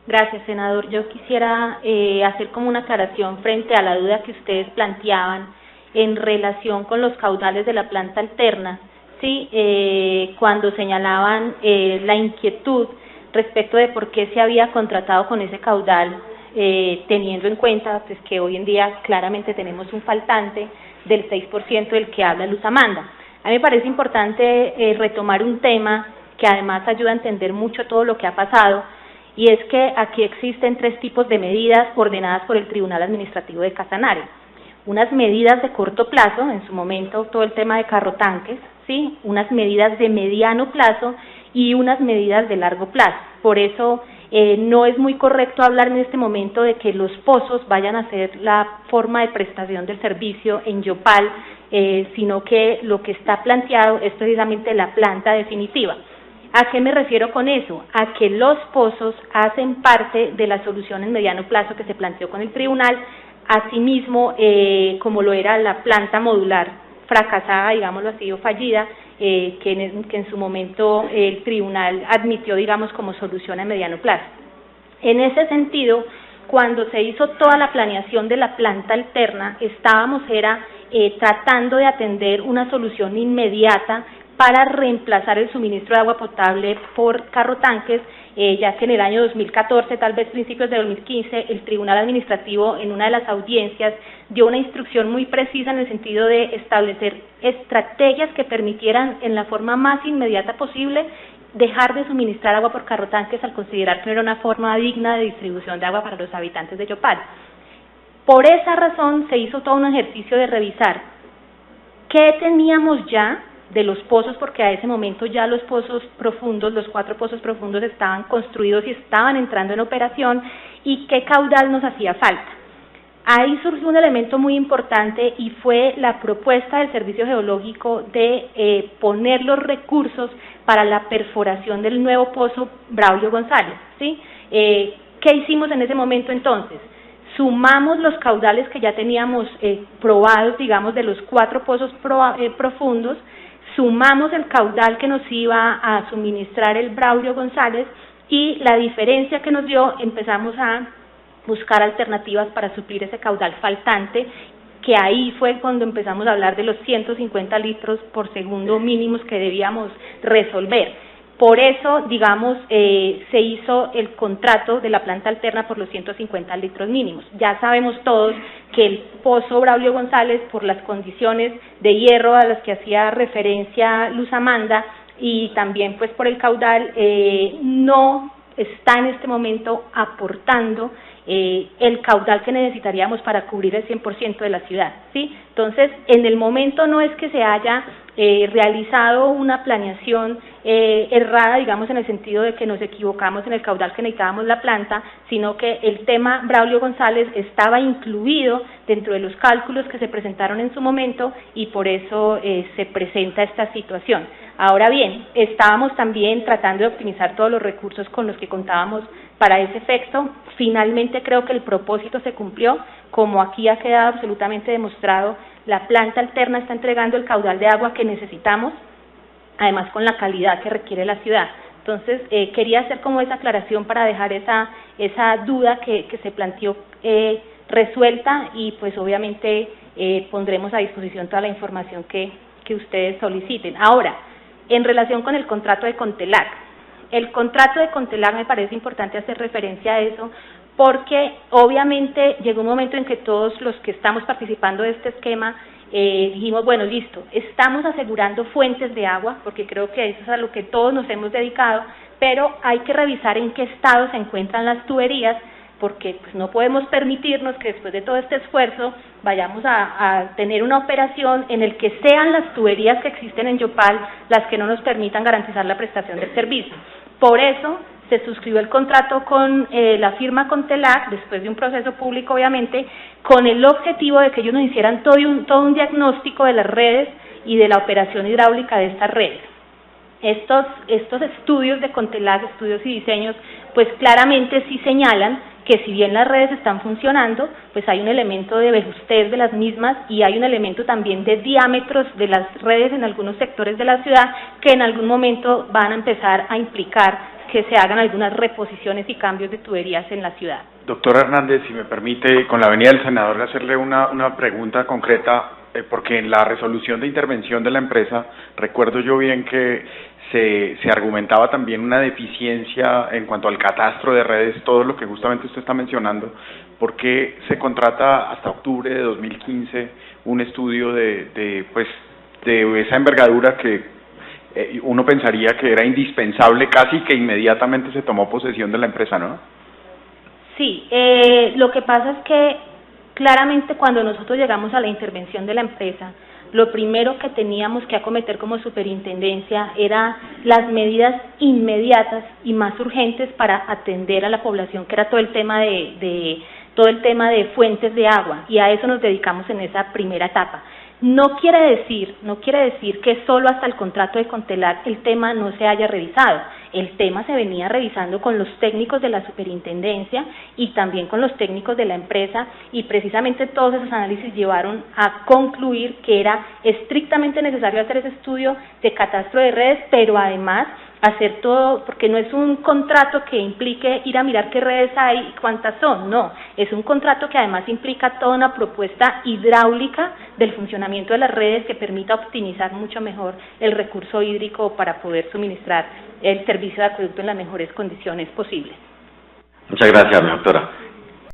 Gracias, senador. Yo quisiera hacer como una aclaración frente a la duda que ustedes planteaban en relación con los caudales de la planta alterna, ¿sí? Cuando señalaban la inquietud respecto de por qué se había contratado con ese caudal, teniendo en cuenta pues, que hoy en día claramente tenemos un faltante del 6% del que habla Luz Amanda. A mí me parece importante retomar un tema que además ayuda a entender mucho todo lo que ha pasado, y es que aquí existen tres tipos de medidas ordenadas por el Tribunal Administrativo de Casanare. Unas medidas de corto plazo, en su momento todo el tema de carrotanques, ¿sí? Unas medidas de mediano plazo y unas medidas de largo plazo. Por eso no es muy correcto hablar en este momento de que los pozos vayan a ser la forma de prestación del servicio en Yopal, sino que lo que está planteado es precisamente la planta definitiva. ¿A qué me refiero con eso? A que los pozos hacen parte de la solución en mediano plazo que se planteó con el tribunal, asimismo como lo era la planta modular fracasada, digámoslo así, o fallida, que en su momento el tribunal admitió, digamos, como solución a mediano plazo. En ese sentido, cuando se hizo toda la planeación de la planta alterna, estábamos tratando de atender una solución inmediata para reemplazar el suministro de agua potable por carrotanques, ya que en el año 2014, tal vez principios de 2015, el Tribunal Administrativo en una de las audiencias dio una instrucción muy precisa en el sentido de establecer estrategias que permitieran en la forma más inmediata posible dejar de suministrar agua por carrotanques al considerar que no era una forma digna de distribución de agua para los habitantes de Yopal. Por esa razón se hizo todo un ejercicio de revisar qué teníamos ya de los pozos, porque a ese momento ya los pozos profundos, los 4 pozos profundos estaban construidos y estaban entrando en operación, y qué caudal nos hacía falta. Ahí surgió un elemento muy importante y fue la propuesta del Servicio Geológico de poner los recursos para la perforación del nuevo pozo Braulio González, ¿sí? ¿Qué hicimos en ese momento entonces? Sumamos los caudales que ya teníamos probados, digamos, de los 4 pozos profundos, sumamos el caudal que nos iba a suministrar el Braulio González, y la diferencia que nos dio, empezamos a buscar alternativas para suplir ese caudal faltante, que ahí fue cuando empezamos a hablar de los 150 litros por segundo mínimos que debíamos resolver. Por eso, digamos, se hizo el contrato de la planta alterna por los 150 litros mínimos. Ya sabemos todos que el pozo Braulio González, por las condiciones de hierro a las que hacía referencia Luz Amanda, y también pues por el caudal, no está en este momento aportando el caudal que necesitaríamos para cubrir el 100% de la ciudad, ¿sí? Entonces, en el momento no es que se haya realizado una planeación errada, digamos, en el sentido de que nos equivocamos en el caudal que necesitábamos la planta, sino que el tema Braulio González estaba incluido dentro de los cálculos que se presentaron en su momento, y por eso se presenta esta situación. Ahora bien, estábamos también tratando de optimizar todos los recursos con los que contábamos para ese efecto. Finalmente creo que el propósito se cumplió, como aquí ha quedado absolutamente demostrado. La planta alterna está entregando el caudal de agua que necesitamos, además con la calidad que requiere la ciudad. Entonces, quería hacer como esa aclaración para dejar esa duda que se planteó resuelta, y pues obviamente pondremos a disposición toda la información que ustedes soliciten. Ahora, en relación con el contrato de Contelac. El contrato de Contelac, me parece importante hacer referencia a eso, porque obviamente llegó un momento en que todos los que estamos participando de este esquema dijimos, bueno, listo, estamos asegurando fuentes de agua, porque creo que eso es a lo que todos nos hemos dedicado, pero hay que revisar en qué estado se encuentran las tuberías, porque pues, no podemos permitirnos que después de todo este esfuerzo vayamos a tener una operación en el que sean las tuberías que existen en Yopal las que no nos permitan garantizar la prestación del servicio. Por eso se suscribió el contrato con la firma Contelac, después de un proceso público obviamente, con el objetivo de que ellos nos hicieran todo un diagnóstico de las redes y de la operación hidráulica de estas redes. Estos estudios de Contelac, estudios y diseños, pues claramente sí señalan que si bien las redes están funcionando, pues hay un elemento de vejustez de las mismas, y hay un elemento también de diámetros de las redes en algunos sectores de la ciudad que en algún momento van a empezar a implicar que se hagan algunas reposiciones y cambios de tuberías en la ciudad. Doctor Hernández, si me permite, con la venida del senador, hacerle una pregunta concreta, porque en la resolución de intervención de la empresa, recuerdo yo bien que se argumentaba también una deficiencia en cuanto al catastro de redes, todo lo que justamente usted está mencionando. ¿Por qué se contrata hasta octubre de 2015 un estudio de esa envergadura que uno pensaría que era indispensable, casi que inmediatamente se tomó posesión de la empresa, ¿no? Sí, lo que pasa es que claramente cuando nosotros llegamos a la intervención de la empresa, lo primero que teníamos que acometer como superintendencia era las medidas inmediatas y más urgentes para atender a la población, que era todo el tema de fuentes de agua, y a eso nos dedicamos en esa primera etapa. No quiere decir que solo hasta el contrato de Contelar el tema no se haya revisado. El tema se venía revisando con los técnicos de la superintendencia y también con los técnicos de la empresa, y precisamente todos esos análisis llevaron a concluir que era estrictamente necesario hacer ese estudio de catastro de redes, pero además hacer todo, porque no es un contrato que implique ir a mirar qué redes hay y cuántas son, no, es un contrato que además implica toda una propuesta hidráulica del funcionamiento de las redes que permita optimizar mucho mejor el recurso hídrico para poder suministrar el servicio de acueducto en las mejores condiciones posibles. Muchas gracias, doctora.